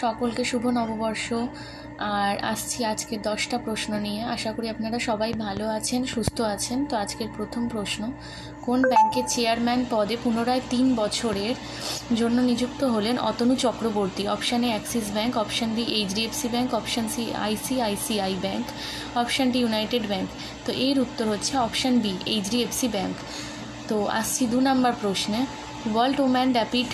সকলকে শুভ নববর্ষ। আর আসছি আজকের 10টা প্রশ্ন নিয়ে। আশা করি আপনারা সবাই ভালো আছেন, সুস্থ আছেন। তো আজকের প্রথম প্রশ্ন, কোন ব্যাংকের চেয়ারম্যান পদে পুনরায় 3 বছরের জন্য নিযুক্ত হলেন Atanu Chakraborty? Option A Axis bank, option B HDFC bank, option C ICICI bank, option D United bank. তো এর উত্তর হচ্ছে অপশান বি এইচডিএফসি ব্যাংক। তো আসছি 2 নম্বর প্রশ্নে, ওয়ার্ল্ড ওম্যান র্যাপিড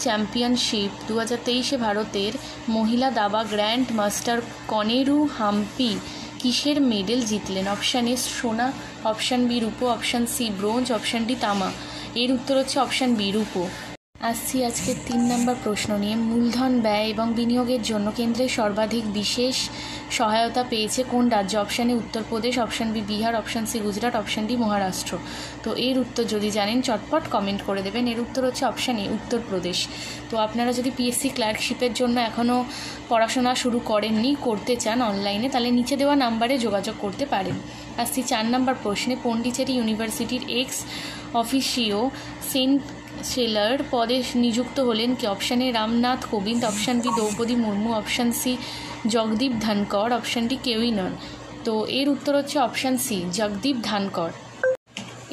চ্যাম্পিয়নশিপ 2023-এ ভারতের মহিলা দাবা গ্র্যান্ড মাস্টার কনেরু হাম্পি কিসের মেডেল জিতলেন? অপশান এ সোনা, অপশান বি রূপো, option C bronze, option D তামা। এর উত্তর হচ্ছে অপশান বি রূপো। আসছি আজকের 3 নম্বর প্রশ্ন নিয়ে, মূলধন ব্যয় এবং বিনিয়োগের জন্য কেন্দ্রের সর্বাধিক বিশেষ সহায়তা পেয়েছে কোন রাজ্য? Option A Uttar Pradesh, option B Bihar, option C Gujarat, option D Maharashtra. তো এর উত্তর যদি জানেন চটপট কমেন্ট করে দেবেন। এর উত্তর হচ্ছে অপশান এ উত্তরপ্রদেশ। তো আপনারা যদি পিএসসি ক্লার্কশিপের জন্য এখনও পড়াশোনা শুরু করেননি, করতে চান অনলাইনে, তাহলে নিচে দেওয়া নাম্বারে যোগাযোগ করতে পারেন। আসছি 4 নম্বর প্রশ্নে, পন্ডিচেরি ইউনিভার্সিটির এক্স অফিসিও সেন্ট সেলার পদে নিযুক্ত হলেন কি? Option A Ramnath Kovind, option B Droupadi Murmu, option C Jagdeep Dhankhar, option D কেউই নন। তো এর উত্তর হচ্ছে অপশান সি জগদীপ ধনকর।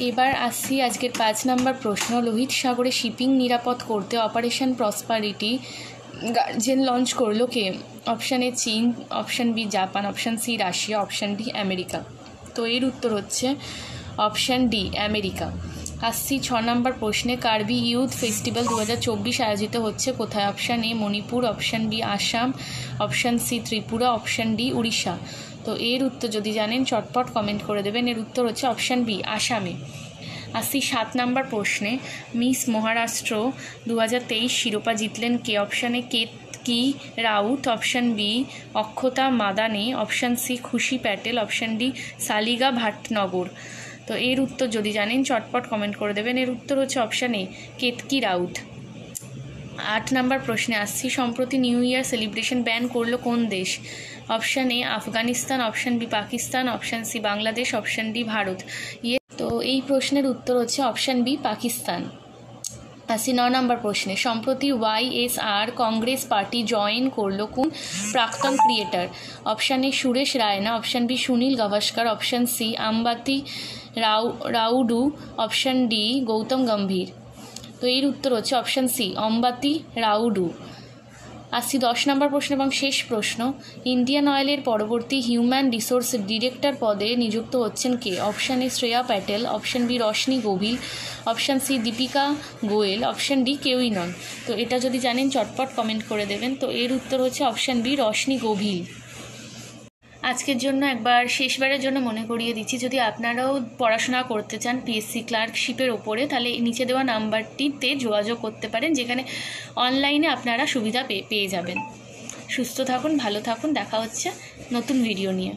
এবার আসছি আজকের 5 নম্বর প্রশ্ন, লোহিত সাগরে শিপিং নিরাপদ করতে অপারেশন প্রসপারিটি গার্জেন লঞ্চ করলো কে? অপশান এ চীন, option B Japan, option C Russia, option D America. তো এর উত্তর হচ্ছে অপশান ডি আমেরিকা। আসছি 6 নম্বর প্রশ্নে, কার্বি ইউথ ফেস্টিভ্যাল 2024 আয়োজিত হচ্ছে কোথায়? Option A Manipur, option B Assam, option C Tripura, option D Orissa. তো এর উত্তর যদি জানেন চটপট কমেন্ট করে দেবেন। এর উত্তর হচ্ছে অপশান বি আসামে। আসছি 7 নম্বর প্রশ্নে, মিস মহারাষ্ট্র 2023 শিরোপা জিতলেন কে? Option A Ketaki Raut, option B Akshata Madane, option C Khushi Patel, option D Saliga Bhatnagar. তো এর উত্তর যদি জানেন চটপট কমেন্ট করে দেবেন। এর উত্তর হচ্ছে অপশান এ কেতকি রাউত। 8 নম্বর প্রশ্নে আসছি, সম্প্রতি নিউ ইয়ার সেলিব্রেশন ব্যান করলো কোন দেশ? Option A Afghanistan, option B Pakistan, option C Bangladesh, option D Bharat. তো এই প্রশ্নের উত্তর হচ্ছে অপশান বি পাকিস্তান। আসি 9 নম্বর প্রশ্নে, সম্প্রতি ওয়াইএসআর কংগ্রেস পার্টি জয়েন করলো কোন প্রাক্তন creator? Option A Suresh Raina, option B Sunil Gavaskar, option C Ambati Rayudu, option D Gautam Gambhir. তো এর উত্তর হচ্ছে অপশান সি অম্বাতি রাউডু। আসছি 10 নম্বর প্রশ্ন এবং শেষ প্রশ্ন, ইন্ডিয়ান অয়েলের পরবর্তী হিউম্যান রিসোর্স ডিরেক্টর পদে নিযুক্ত হচ্ছেন কে? Option A Shreya Patel, option B Roshni Gabhir, option C Deepika Goel, option D কেউই নন। তো এটা যদি জানেন চটপট কমেন্ট করে দেবেন। তো এর উত্তর হচ্ছে অপশান বি রশনি গভীর। আজকের জন্য একবার শেষবারের জন্য মনে করিয়ে দিচ্ছি, যদি আপনারাও পড়াশোনা করতে চান পিএসসি ক্লার্কশিপের ওপরে, তাহলে নিচে দেওয়া নাম্বারটিতে যোগাযোগ করতে পারেন, যেখানে অনলাইনে আপনারা সুবিধা পেয়ে যাবেন। সুস্থ থাকুন, ভালো থাকুন, দেখা হচ্ছে নতুন ভিডিও নিয়ে।